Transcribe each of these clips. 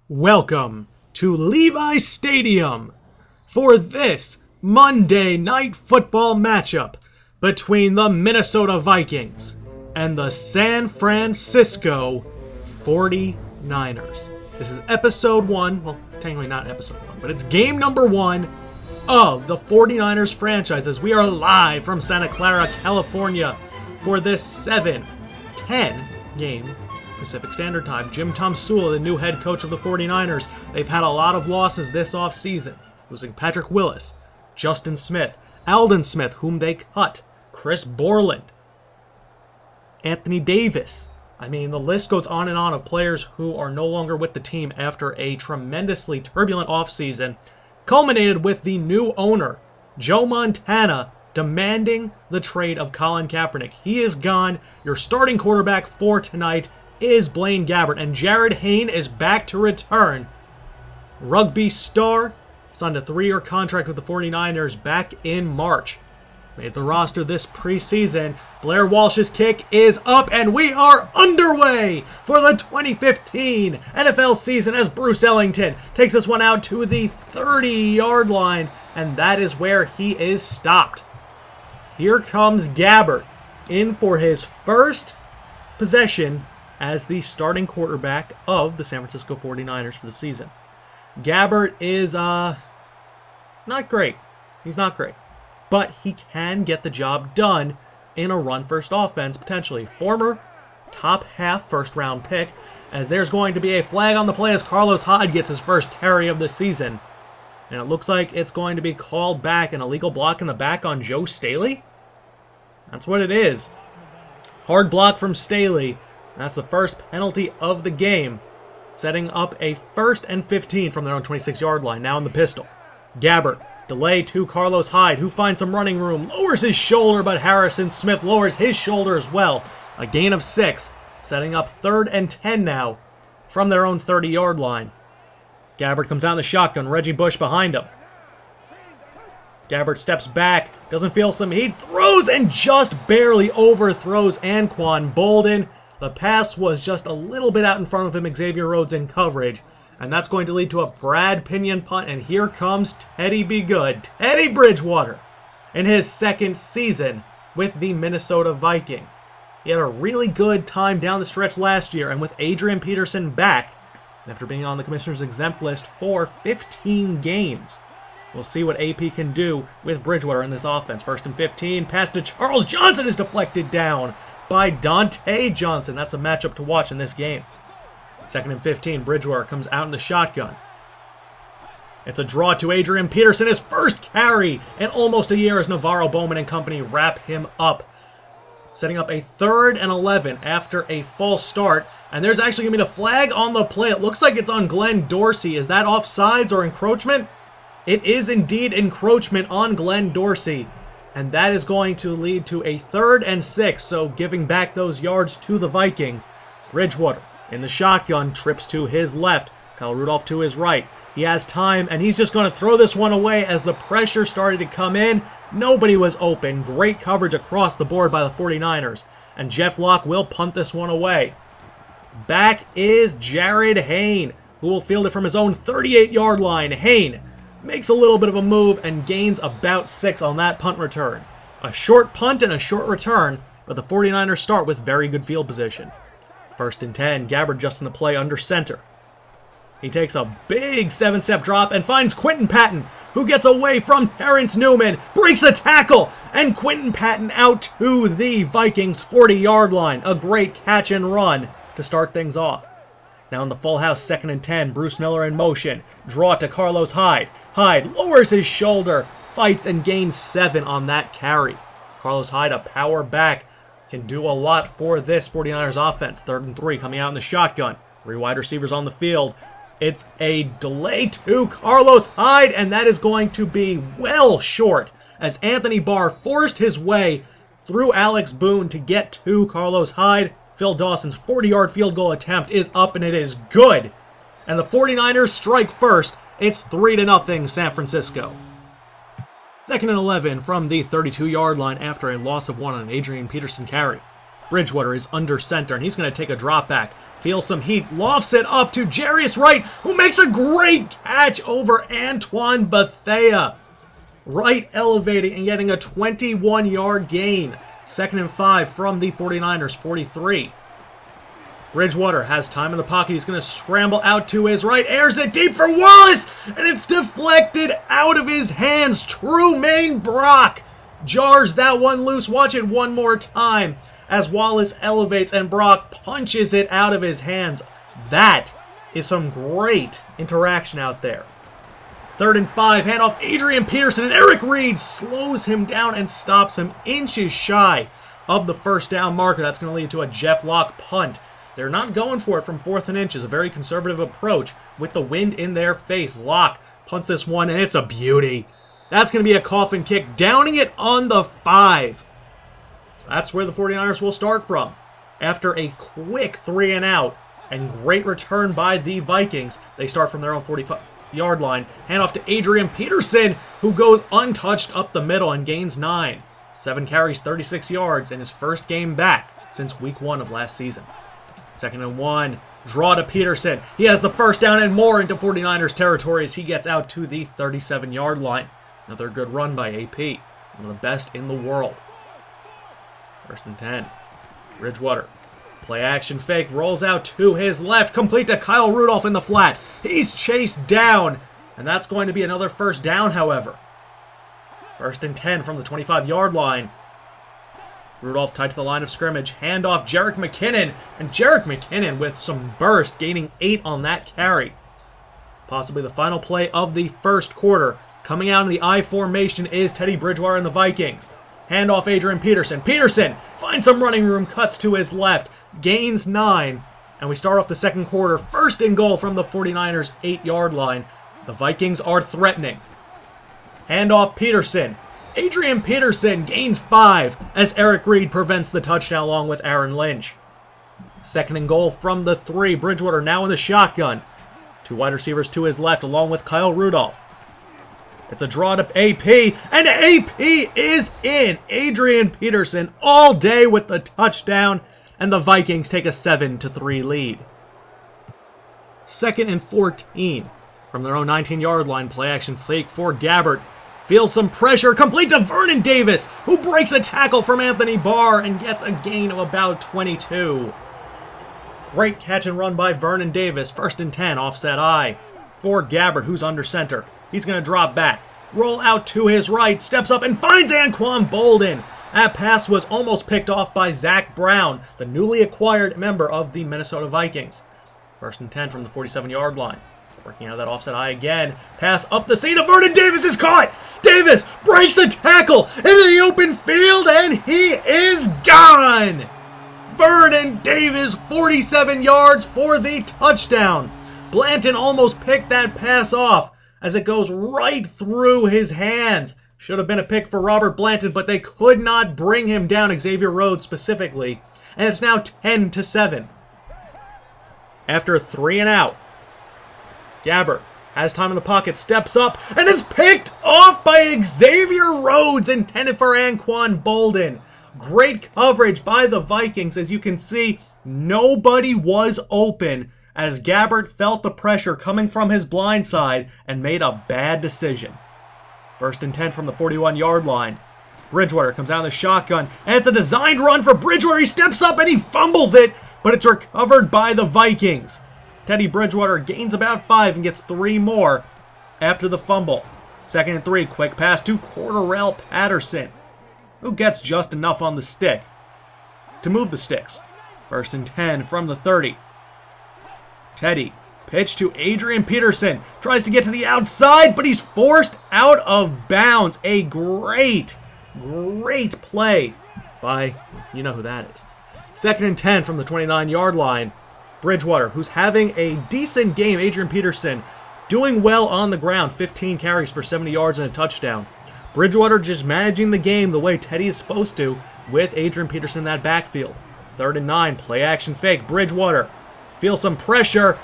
Welcome to Levi Stadium for this Monday Night Football matchup between the Minnesota Vikings and the San Francisco 49ers. This is episode 1, well, technically not episode 1, but it's game number 1 of the 49ers franchise as we are live from Santa Clara, California for this 7-10 game Pacific Standard Time. Jim Tomsula, the new head coach of the 49ers. They've had a lot of losses this offseason, losing Patrick Willis, Justin Smith, Aldon Smith, whom they cut, Chris Borland, Anthony Davis. I mean, the list goes on and on of players who are no longer with the team after a tremendously turbulent offseason, culminated with the new owner, Joe Montana, demanding the trade of Colin Kaepernick. He is gone. Your starting quarterback for tonight is Blaine Gabbert, and Jarryd Hayne is back to return. Rugby star signed a 3-year contract with the 49ers back in March. Made the roster this preseason. Blair Walsh's kick is up, and we are underway for the 2015 NFL season as Bruce Ellington takes this one out to the 30-yard line, and that is where he is stopped. Here comes Gabbert in for his first possession as the starting quarterback of the San Francisco 49ers for the season. Gabbert is not great. He's not great. But he can get the job done in a run-first offense, potentially. Former top-half first-round pick, as there's going to be a flag on the play as Carlos Hyde gets his first carry of the season. And it looks like it's going to be called back, an illegal block in the back on Joe Staley. That's what it is. Hard block from Staley. That's the first penalty of the game, setting up a 1st and 15 from their own 26-yard line, now in the pistol. Gabbert, delay to Carlos Hyde, who finds some running room, lowers his shoulder, but Harrison Smith lowers his shoulder as well. A gain of 6, setting up 3rd and 10 now from their own 30-yard line. Gabbert comes out in the shotgun, Reggie Bush behind him. Gabbert steps back, doesn't feel some heat, throws and just barely overthrows Anquan Bolden. The pass was just a little bit out in front of him, Xavier Rhodes in coverage. And that's going to lead to a Brad Pinion punt. And here comes Teddy Be Good, Teddy Bridgewater, in his second season with the Minnesota Vikings. He had a really good time down the stretch last year. And with Adrian Peterson back, after being on the commissioner's exempt list for 15 games, we'll see what AP can do with Bridgewater in this offense. 1st and 15, pass to Charles Johnson is deflected down by Dante Johnson. That's a matchup to watch in this game. 2nd and 15, Bridgewater comes out in the shotgun. It's a draw to Adrian Peterson, his first carry in almost a year as Navarro Bowman and company wrap him up. Setting up a 3rd and 11 after a false start. And there's actually going to be a flag on the play. It looks like it's on Glenn Dorsey. Is that offsides or encroachment? It is indeed encroachment on Glenn Dorsey. And that is going to lead to a 3rd and 6, so giving back those yards to the Vikings. Bridgewater in the shotgun, trips to his left. Kyle Rudolph to his right. He has time, and he's just going to throw this one away as the pressure started to come in. Nobody was open. Great coverage across the board by the 49ers. And Jeff Locke will punt this one away. Back is Jarryd Hayne, who will field it from his own 38-yard line. Hayne makes a little bit of a move and gains about 6 on that punt return. A short punt and a short return, but the 49ers start with very good field position. 1st and 10, Gabbert just in the play under center. He takes a big 7-step drop and finds Quinton Patton, who gets away from Terrence Newman, breaks the tackle, and Quinton Patton out to the Vikings 40-yard line. A great catch and run to start things off. Now in the full house, 2nd and 10, Bruce Miller in motion. Draw to Carlos Hyde. Hyde lowers his shoulder, fights and gains 7 on that carry. Carlos Hyde, a power back, can do a lot for this 49ers offense. 3rd and 3 coming out in the shotgun. 3 wide receivers on the field. It's a delay to Carlos Hyde, and that is going to be well short as Anthony Barr forced his way through Alex Boone to get to Carlos Hyde. Phil Dawson's 40-yard field goal attempt is up, and it is good. And the 49ers strike first. It's 3-0 San Francisco. 2nd and 11 from the 32-yard line after a loss of 1 on an Adrian Peterson carry. Bridgewater is under center, and he's going to take a drop back. feels some heat, lofts it up to Jarius Wright, who makes a great catch over Antoine Bethea. Wright elevating and getting a 21-yard gain. 2nd and 5 from the 49ers, 43. Bridgewater has time in the pocket. He's going to scramble out to his right, airs it deep for Wallace, and it's deflected out of his hands. Trumaine Brock jars that one loose. Watch it one more time as Wallace elevates and Brock punches it out of his hands. That is some great interaction out there. 3rd and 5, handoff Adrian Peterson, and Eric Reed slows him down and stops him inches shy of the first down marker. That's going to lead to a Jeff Locke punt. They're not going for it from 4th and inches, a very conservative approach with the wind in their face. Locke punts this one, and it's a beauty. That's going to be a coffin kick, downing it on the 5. That's where the 49ers will start from. After a quick 3 and out and great return by the Vikings, they start from their own 45-yard line. Handoff to Adrian Peterson, who goes untouched up the middle and gains 9. 7 carries, 36 yards in his first game back since week 1 of last season. 2nd and 1, draw to Peterson. He has the first down and more into 49ers territory as he gets out to the 37-yard line. Another good run by AP, one of the best in the world. 1st and 10, Bridgewater. Play action fake, rolls out to his left, complete to Kyle Rudolph in the flat. He's chased down, and that's going to be another first down, however. 1st and 10 from the 25-yard line. Rudolph tied to the line of scrimmage. Handoff Jerick McKinnon. And Jerick McKinnon with some burst, gaining 8 on that carry. Possibly the final play of the first quarter. Coming out in the I formation is Teddy Bridgewater and the Vikings. Handoff Adrian Peterson. Peterson finds some running room, cuts to his left, gains 9. And we start off the second quarter. 1st and goal from the 49ers' 8-yard line. The Vikings are threatening. Handoff Peterson. Adrian Peterson gains 5 as Eric Reed prevents the touchdown along with Aaron Lynch. 2nd and goal from the 3. Bridgewater now in the shotgun. 2 wide receivers to his left along with Kyle Rudolph. It's a draw to AP, and AP is in. Adrian Peterson all day with the touchdown, and the Vikings take a 7-3 lead. 2nd and 14 from their own 19-yard line. Play action fake for Gabbert. Feels some pressure, complete to Vernon Davis, who breaks a tackle from Anthony Barr and gets a gain of about 22. Great catch and run by Vernon Davis. 1st and 10, offset I for Gabbert, who's under center. He's going to drop back, roll out to his right, steps up and finds Anquan Boldin. That pass was almost picked off by Zach Brown, the newly acquired member of the Minnesota Vikings. 1st and 10 from the 47-yard line. Working out of that offset I again. Pass up the seam to Vernon Davis is caught. Davis breaks the tackle into the open field, and he is gone. Vernon Davis, 47 yards for the touchdown. Blanton almost picked that pass off as it goes right through his hands. Should have been a pick for Robert Blanton, but they could not bring him down, Xavier Rhodes specifically. And it's now 10-7. After 3 and out, Gabbert has time in the pocket, steps up, and it's picked off by Xavier Rhodes, intended for Anquan Boldin. Great coverage by the Vikings. As you can see, nobody was open as Gabbert felt the pressure coming from his blind side and made a bad decision. 1st and 10 from the 41-yard line. Bridgewater comes out in the shotgun, and it's a designed run for Bridgewater. He steps up and he fumbles it, but it's recovered by the Vikings. Teddy Bridgewater gains about 5 and gets 3 more after the fumble. 2nd and 3, quick pass to Cordarrelle Patterson, who gets just enough on the stick to move the sticks. 1st and 10 from the 30. Teddy, pitch to Adrian Peterson, tries to get to the outside, but he's forced out of bounds. A great play by, you know who that is. 2nd and 10 from the 29-yard line. Bridgewater, who's having a decent game. Adrian Peterson doing well on the ground. 15 carries for 70 yards and a touchdown. Bridgewater just managing the game the way Teddy is supposed to with Adrian Peterson in that backfield. 3rd and 9, play action fake. Bridgewater feels some pressure.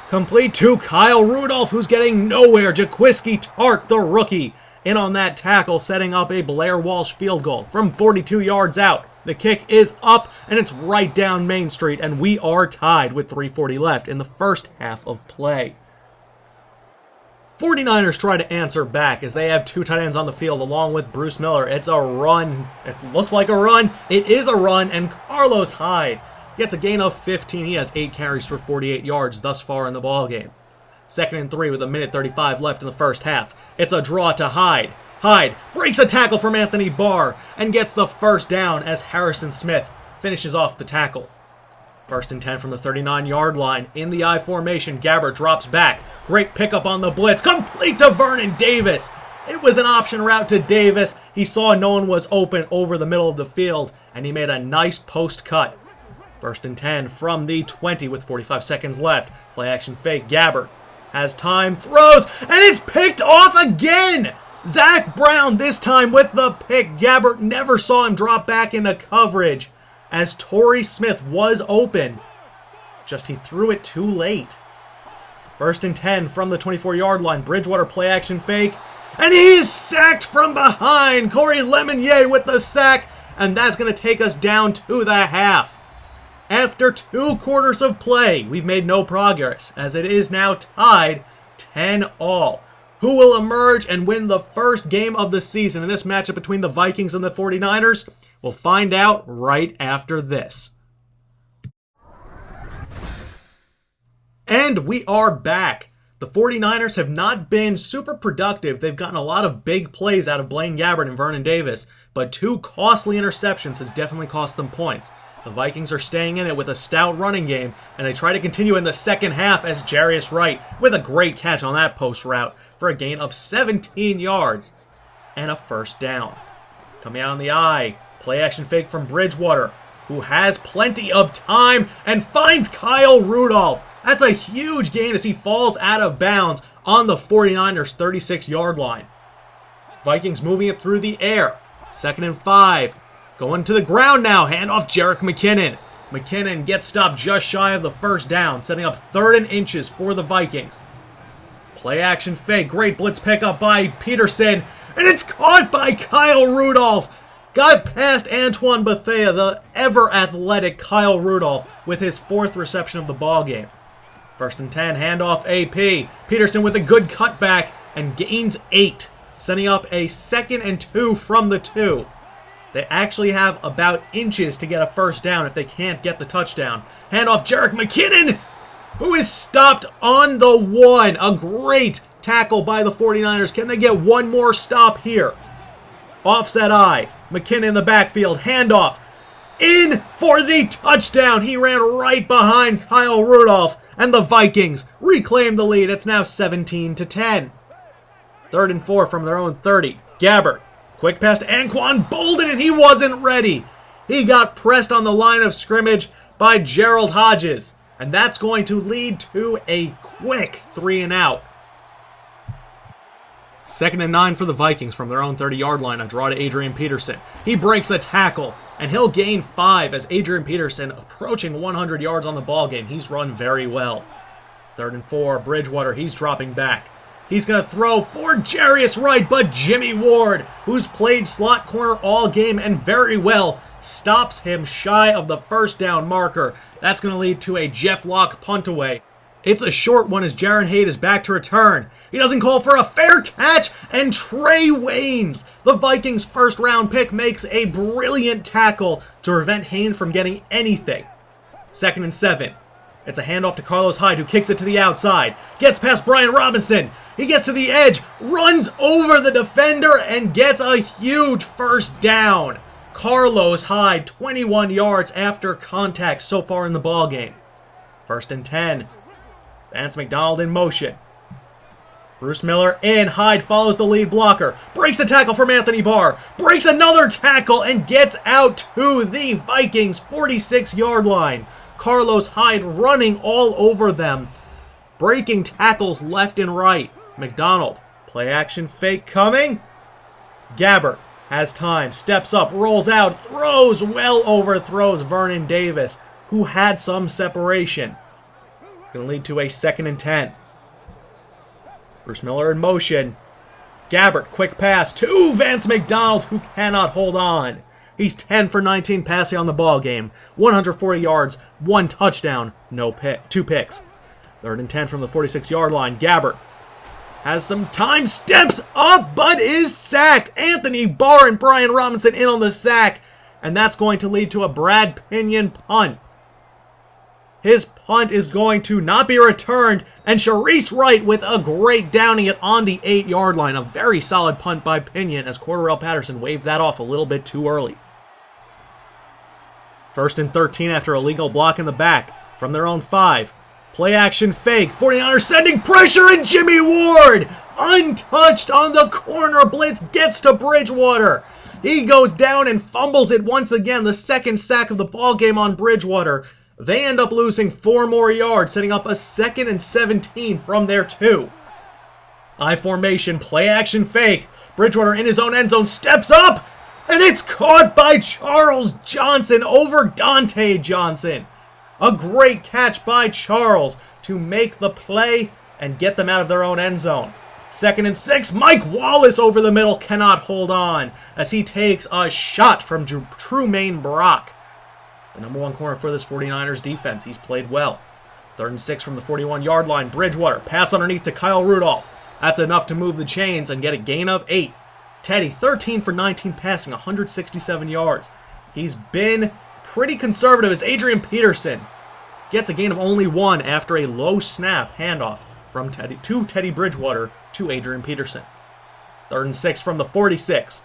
Complete to Kyle Rudolph, who's getting nowhere. Jaquiski Tartt, the rookie, in on that tackle, setting up a Blair Walsh field goal from 42 yards out. The kick is up, and it's right down Main Street, and we are tied with 3:40 left in the first half of play. 49ers try to answer back as they have two tight ends on the field along with Bruce Miller. It's a run. It looks like a run. It is a run, and Carlos Hyde gets a gain of 15. He has 8 carries for 48 yards thus far in the ballgame. 2nd and 3 with 1:35 left in the first half. It's a draw to Hyde. Hyde breaks a tackle from Anthony Barr and gets the first down as Harrison Smith finishes off the tackle. 1st and 10 from the 39-yard line. In the I formation, Gabbert drops back. Great pickup on the blitz. Complete to Vernon Davis. It was an option route to Davis. He saw no one was open over the middle of the field, and he made a nice post cut. 1st and 10 from the 20 with 45 seconds left. Play action fake. Gabbert has time, throws, and it's picked off again! Zach Brown this time with the pick. Gabbert never saw him drop back into coverage as Torrey Smith was open. Just he threw it too late. 1st and 10 from the 24-yard line. Bridgewater play action fake. And he is sacked from behind. Corey Lemonnier with the sack. And that's going to take us down to the half. After 2 quarters of play, we've made no progress as it is now tied 10-all. Who will emerge and win the first game of the season in this matchup between the Vikings and the 49ers? We'll find out right after this. And we are back. The 49ers have not been super productive. They've gotten a lot of big plays out of Blaine Gabbert and Vernon Davis, but 2 costly interceptions has definitely cost them points. The Vikings are staying in it with a stout running game, and they try to continue in the second half as Jarius Wright with a great catch on that post route for a gain of 17 yards and a first down. Coming out on the eye, play action fake from Bridgewater, who has plenty of time and finds Kyle Rudolph. That's a huge gain as he falls out of bounds on the 49ers' 36-yard line. Vikings moving it through the air. 2nd and 5. Going to the ground now. Handoff Jerick McKinnon. McKinnon gets stopped just shy of the first down, setting up 3rd and inches for the Vikings. Play action fake. Great blitz pickup by Peterson. And it's caught by Kyle Rudolph. Got past Antoine Bethea, the ever-athletic Kyle Rudolph, with his 4th reception of the ballgame. 1st and 10, handoff AP. Peterson with a good cutback and gains 8, setting up a 2nd and 2 from the 2. They actually have about inches to get a first down if they can't get the touchdown. Handoff Jerick McKinnon, who is stopped on the 1. A great tackle by the 49ers. Can they get one more stop here? Offset eye. McKinnon in the backfield. Handoff. In for the touchdown. He ran right behind Kyle Rudolph. And the Vikings reclaim the lead. It's now 17-10. 3rd and 4 from their own 30. Gabbert. Quick pass to Anquan Bolden, and he wasn't ready. He got pressed on the line of scrimmage by Gerald Hodges. And that's going to lead to a quick 3 and out. 2nd and 9 for the Vikings from their own 30-yard line. A draw to Adrian Peterson. He breaks the tackle, and he'll gain 5 as Adrian Peterson approaching 100 yards on the ballgame. He's run very well. 3rd and 4, Bridgewater, he's dropping back. He's going to throw for Jarius Wright, but Jimmy Ward, who's played slot corner all game and very well, stops him shy of the first down marker. That's going to lead to a Jeff Locke punt away. It's a short one as Jaron Haight is back to return. He doesn't call for a fair catch, and Trey Waynes, the Vikings' first-round pick, makes a brilliant tackle to prevent Haynes from getting anything. 2nd and 7. It's a handoff to Carlos Hyde, who kicks it to the outside. Gets past Brian Robinson. He gets to the edge, runs over the defender, and gets a huge first down. Carlos Hyde, 21 yards after contact so far in the ballgame. 1st and 10. Vance McDonald in motion. Bruce Miller in. Hyde follows the lead blocker. Breaks a tackle from Anthony Barr. Breaks another tackle and gets out to the Vikings' 46-yard line. Carlos Hyde running all over them. Breaking tackles left and right. McDonald. Play action fake coming. Gabbert has time. Steps up. Rolls out. Throws. Well overthrows Vernon Davis, who had some separation. It's going to lead to a 2nd and 10. Bruce Miller in motion. Gabbert, quick pass to Vance McDonald, who cannot hold on. He's 10 for 19 passing on the ball game. 140 yards, 1 touchdown, 2 picks. 3rd and 10 from the 46-yard line. Gabbert has some time, steps up, but is sacked. Anthony Barr and Brian Robinson in on the sack, and that's going to lead to a Brad Pinion punt. His punt is going to not be returned, and Sharice Wright with a great downing it on the 8-yard line. A very solid punt by Pinion as Cordarrelle Patterson waved that off a little bit too early. 1st and 13 after a legal block in the back from their own 5. Play action fake. 49ers sending pressure, and Jimmy Ward, untouched on the corner blitz, gets to Bridgewater. He goes down and fumbles it once again. The 2nd sack of the ball game on Bridgewater. They end up losing 4 more yards, setting up a 2nd and 17 from their 2. I formation, play action fake. Bridgewater in his own end zone steps up, and it's caught by Charles Johnson over Dante Johnson. A great catch by Charles to make the play and get them out of their own end zone. 2nd and 6, Mike Wallace over the middle cannot hold on as he takes a shot from Trumaine Brock. The number 1 corner for this 49ers defense. He's played well. 3rd and 6 from the 41-yard line. Bridgewater, pass underneath to Kyle Rudolph. That's enough to move the chains and get a gain of 8. Teddy, 13 for 19 passing, 167 yards. He's been pretty conservative as Adrian Peterson gets a gain of only 1 after a low snap handoff from Teddy Bridgewater to Adrian Peterson. 3rd and 6 from the 46.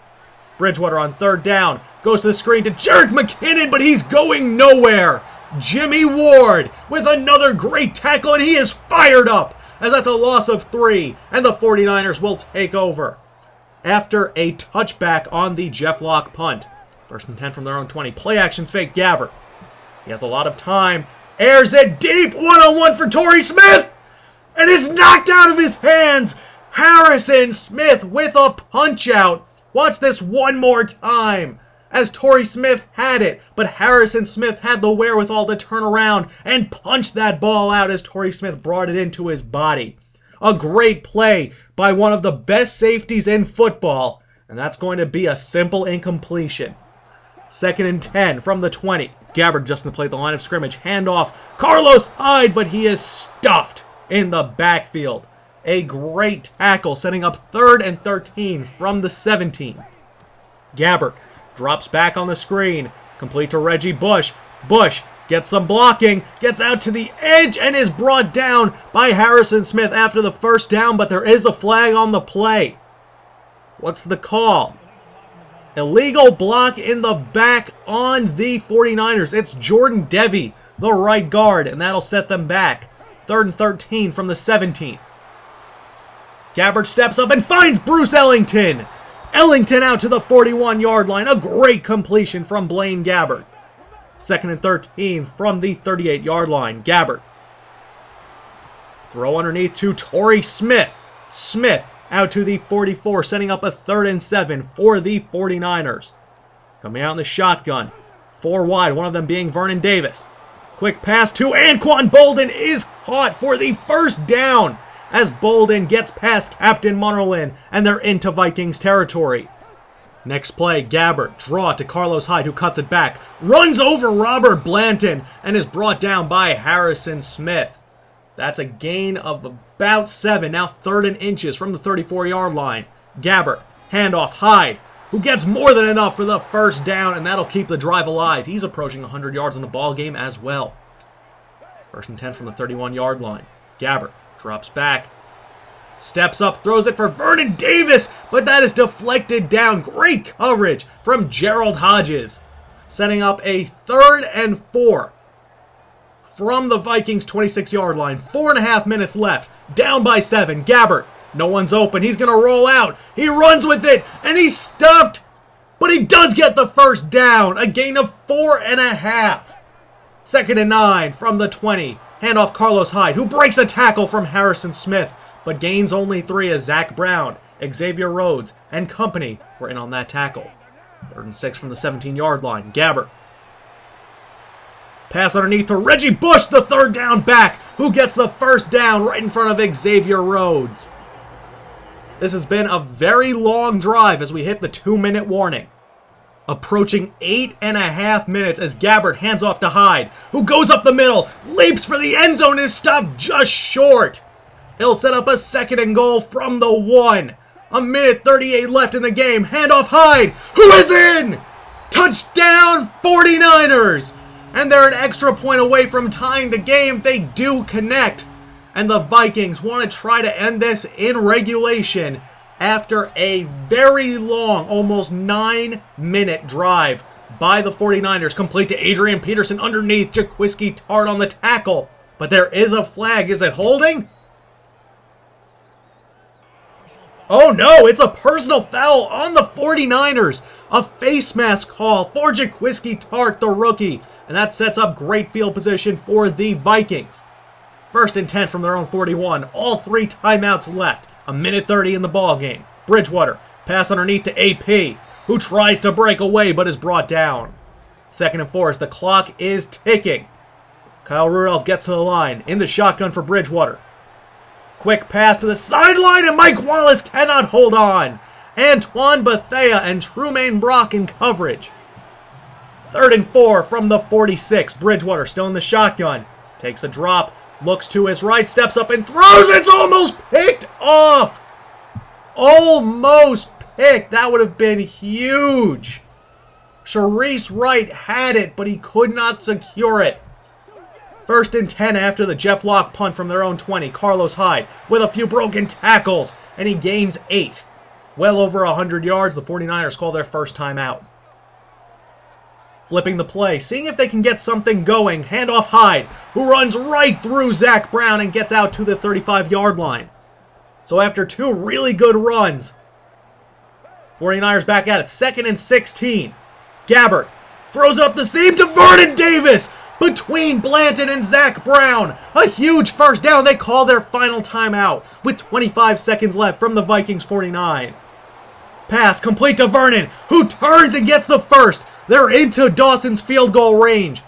Bridgewater on 3rd down. Goes to the screen to Jerick McKinnon, but he's going nowhere. Jimmy Ward with another great tackle, and he is fired up as that's a loss of 3, and the 49ers will take over after a touchback on the Jeff Locke punt. 1st and 10 from their own 20. Play action fake Gabbert. He has a lot of time. Airs it deep. 1-on-1 for Torrey Smith. And it's knocked out of his hands. Harrison Smith with a punch out. Watch this one more time as Torrey Smith had it, but Harrison Smith had the wherewithal to turn around and punch that ball out as Torrey Smith brought it into his body. A great play by one of the best safeties in football, and that's going to be a simple incompletion. 2nd and 10 from the 20. Gabbert just going to play the line of scrimmage. Handoff. Carlos Hyde, but he is stuffed in the backfield. A great tackle, setting up 3rd and 13 from the 17. Gabbert drops back on the screen. Complete to Reggie Bush. Bush gets some blocking, gets out to the edge, and is brought down by Harrison Smith after the 1st down, but there is a flag on the play. What's the call? Illegal block in the back on the 49ers. It's Jordan Devey, the right guard, and that'll set them back. 3rd and 13 from the 17. Gabbert steps up and finds Bruce Ellington. Ellington out to the 41-yard line. A great completion from Blaine Gabbert. 2nd and 13 from the 38-yard line. Gabbert. Throw underneath to Torrey Smith. Smith out to the 44, setting up a 3rd and 7 for the 49ers. Coming out in the shotgun. 4 wide, one of them being Vernon Davis. Quick pass to Anquan Bolden is caught for the 1st down as Bolden gets past Captain Munnerlyn, and they're into Vikings territory. Next play, Gabbert, draw to Carlos Hyde, who cuts it back, runs over Robert Blanton, and is brought down by Harrison Smith. That's a gain of about 7, now 3rd and inches from the 34-yard line. Gabbert, handoff, Hyde, who gets more than enough for the 1st down, and that'll keep the drive alive. He's approaching 100 yards on the ball game as well. 1st and 10 from the 31-yard line. Gabbert drops back, steps up, throws it for Vernon Davis, but that is deflected down. Great coverage from Gerald Hodges, setting up a 3rd and 4 from the Vikings 26-yard line. 4.5 minutes left, down by 7. Gabbert, no one's open, he's going to roll out. He runs with it, and he's stuffed, but he does get the 1st down. A gain of 4.5. 2nd and 9 from the 20. Handoff Carlos Hyde, who breaks a tackle from Harrison Smith, but gains only 3 as Zach Brown, Xavier Rhodes, and company were in on that tackle. 3rd and 6 from the 17-yard line. Gabbert. Pass underneath to Reggie Bush, the 3rd down back, who gets the 1st down right in front of Xavier Rhodes. This has been a very long drive as we hit the 2-minute warning. Approaching 8.5 minutes as Gabbert hands off to Hyde, who goes up the middle, leaps for the end zone, and is stopped just short. He'll set up a 2nd and goal from the 1. A minute 38 left in the game. Handoff Hyde, who is in! Touchdown 49ers! And they're an extra point away from tying the game. They do connect. And the Vikings want to try to end this in regulation after a very long, almost 9-minute drive by the 49ers, complete to Adrian Peterson underneath, Jaquiski Tartt on the tackle. But there is a flag. Is it holding? Oh no, it's a personal foul on the 49ers. A face mask call for Jaquiski Tartt, the rookie. And that sets up great field position for the Vikings. 1st and 10 from their own 41. All 3 timeouts left. A minute 30 in the ball game. Bridgewater, pass underneath to AP, who tries to break away but is brought down. 2nd and 4 as the clock is ticking. Kyle Rudolph gets to the line in the shotgun for Bridgewater. Quick pass to the sideline and Mike Wallace cannot hold on. Antoine Bethea and Trumaine Brock in coverage. 3rd and 4 from the 46. Bridgewater still in the shotgun. Takes a drop. Looks to his right, steps up and throws. It's almost picked off. Almost picked. That would have been huge. Sharice Wright had it, but he could not secure it. 1st and 10 after the Jeff Locke punt from their own 20. Carlos Hyde with a few broken tackles, and he gains 8. Well over 100 yards. The 49ers call their first timeout. Flipping the play, seeing if they can get something going. Handoff Hyde, who runs right through Zach Brown and gets out to the 35-yard line. So after 2 really good runs, 49ers back at it. 2nd and 16. Gabbert throws up the seam to Vernon Davis between Blanton and Zach Brown. A huge first down. They call their final timeout with 25 seconds left from the Vikings 49. Pass complete to Vernon, who turns and gets the first. They're into Dawson's field goal range.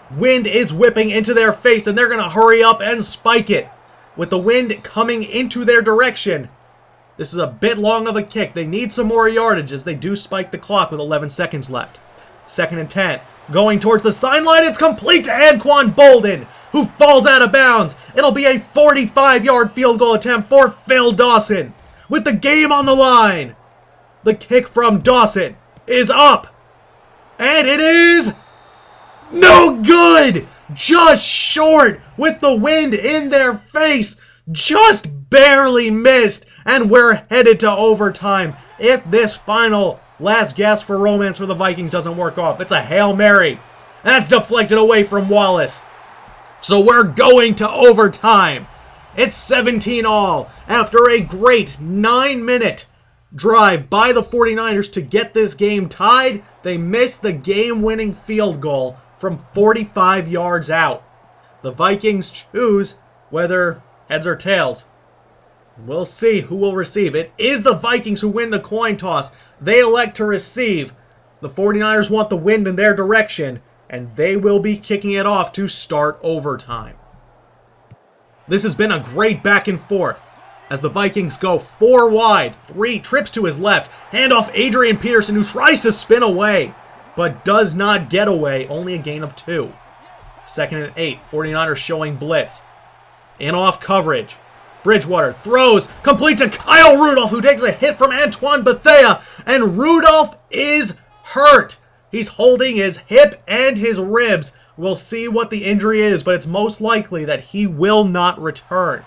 Wind is whipping into their face, and they're going to hurry up and spike it. With the wind coming into their direction, this is a bit long of a kick. They need some more yardage as they do spike the clock with 11 seconds left. 2nd and 10. Going towards the sideline, it's complete to Anquan Boldin, who falls out of bounds. It'll be a 45-yard field goal attempt for Phil Dawson. With the game on the line, the kick from Dawson is up. And it is no good! Just short with the wind in their face. Just barely missed. And we're headed to overtime if this final last gasp for romance for the Vikings doesn't work off. It's a Hail Mary. That's deflected away from Wallace. So we're going to overtime. It's 17-all after a great 9-minute drive by the 49ers to get this game tied. They missed the game-winning field goal from 45 yards out. The Vikings choose whether heads or tails. We'll see who will receive. It is the Vikings who win the coin toss. They elect to receive. The 49ers want the wind in their direction, and they will be kicking it off to start overtime. This has been a great back and forth as the Vikings go 4 wide, 3 trips to his left, handoff Adrian Peterson, who tries to spin away, but does not get away, only a gain of 2. 2nd and 8, 49ers showing blitz. In off coverage, Bridgewater throws, complete to Kyle Rudolph, who takes a hit from Antoine Bethea, and Rudolph is hurt. He's holding his hip and his ribs. We'll see what the injury is, but it's most likely that he will not return.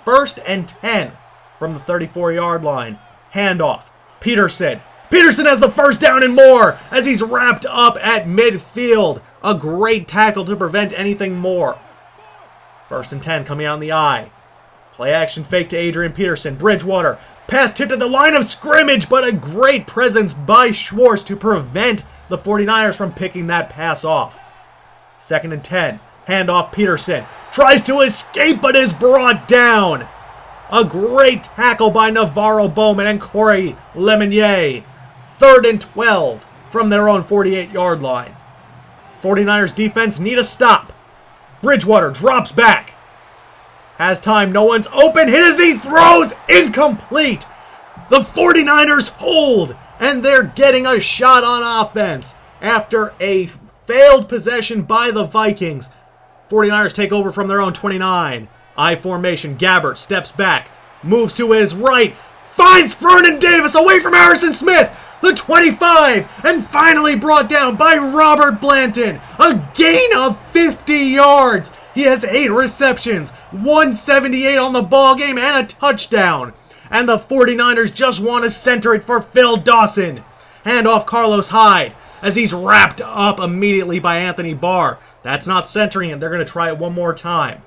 1st and 10 from the 34-yard line. Handoff. Peterson. Peterson has the first down and more as he's wrapped up at midfield. A great tackle to prevent anything more. 1st and 10 coming out in the eye. Play action fake to Adrian Peterson. Bridgewater. Pass tipped at the line of scrimmage, but a great presence by Schwartz to prevent the 49ers from picking that pass off. 2nd and 10. Handoff Peterson. Tries to escape but is brought down. A great tackle by Navarro Bowman and Corey Lemonnier. 3rd and 12 from their own 48-yard line. 49ers defense need a stop. Bridgewater drops back. Has time, no one's open. Hit as he throws, incomplete. The 49ers hold and they're getting a shot on offense. After a failed possession by the Vikings, 49ers take over from their own 29. I formation, Gabbert steps back, moves to his right, finds Vernon Davis away from Harrison Smith, the 25, and finally brought down by Robert Blanton. A gain of 50 yards. He has 8 receptions, 178 on the ball game, and a touchdown. And the 49ers just want to center it for Phil Dawson. Hand off Carlos Hyde as he's wrapped up immediately by Anthony Barr. That's not centering it. They're going to try it one more time.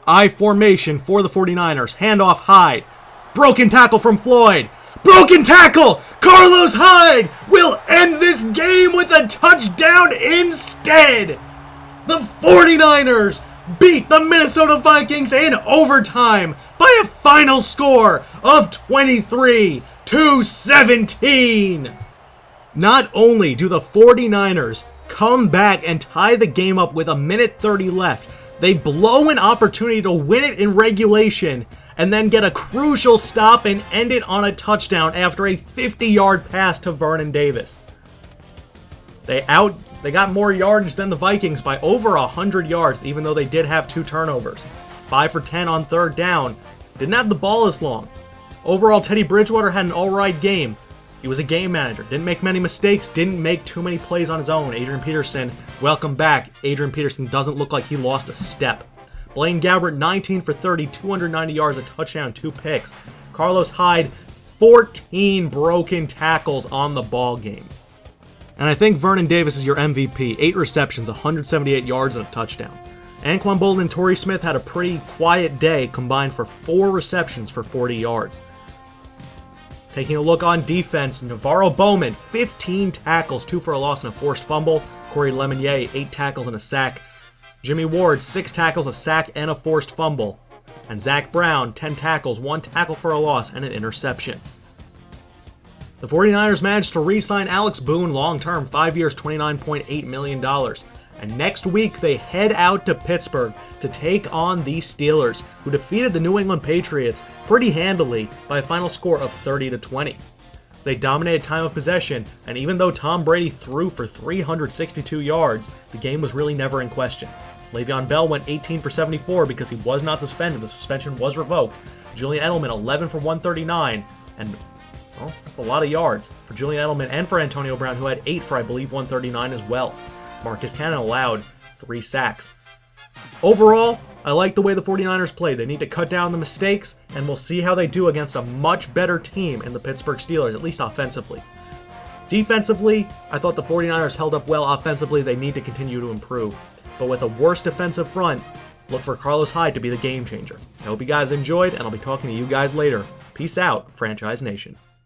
I formation for the 49ers. Hand off Hyde. Broken tackle from Floyd. Broken tackle! Carlos Hyde will end this game with a touchdown instead! The 49ers beat the Minnesota Vikings in overtime by a final score of 23-17. Not only do the 49ers come back and tie the game up with 1:30 left, they blow an opportunity to win it in regulation and then get a crucial stop and end it on a touchdown after a 50-yard pass to Vernon Davis. They got more yardage than the Vikings by over 100 yards, even though they did have 2 turnovers. 5 for 10 on 3rd down. Didn't have the ball as long. Overall, Teddy Bridgewater had an alright game. He was a game manager. Didn't make many mistakes. Didn't make too many plays on his own. Adrian Peterson, welcome back. Adrian Peterson doesn't look like he lost a step. Blaine Gabbert, 19 for 30, 290 yards, a touchdown, 2 picks. Carlos Hyde, 14 broken tackles on the ball game. And I think Vernon Davis is your MVP. 8 receptions, 178 yards, and a touchdown. Anquan Boldin and Torrey Smith had a pretty quiet day, combined for 4 receptions for 40 yards. Taking a look on defense, Navarro Bowman, 15 tackles, 2 for a loss and a forced fumble. Corey Lemonnier, 8 tackles and a sack. Jimmy Ward, 6 tackles, a sack, and a forced fumble. And Zach Brown, 10 tackles, 1 tackle for a loss, and an interception. The 49ers managed to re-sign Alex Boone long-term, 5 years, $29.8 million. And next week, they head out to Pittsburgh to take on the Steelers, who defeated the New England Patriots pretty handily by a final score of 30-20. They dominated time of possession, and even though Tom Brady threw for 362 yards, the game was really never in question. Le'Veon Bell went 18 for 74 because he was not suspended. The suspension was revoked. Julian Edelman, 11 for 139, and well, that's a lot of yards for Julian Edelman and for Antonio Brown, who had 8 for, I believe, 139 as well. Marcus Cannon allowed 3 sacks. Overall, I like the way the 49ers played. They need to cut down the mistakes, and we'll see how they do against a much better team in the Pittsburgh Steelers, at least offensively. Defensively, I thought the 49ers held up well. Offensively, they need to continue to improve. But with a worse defensive front, look for Carlos Hyde to be the game changer. I hope you guys enjoyed, and I'll be talking to you guys later. Peace out, Franchise Nation.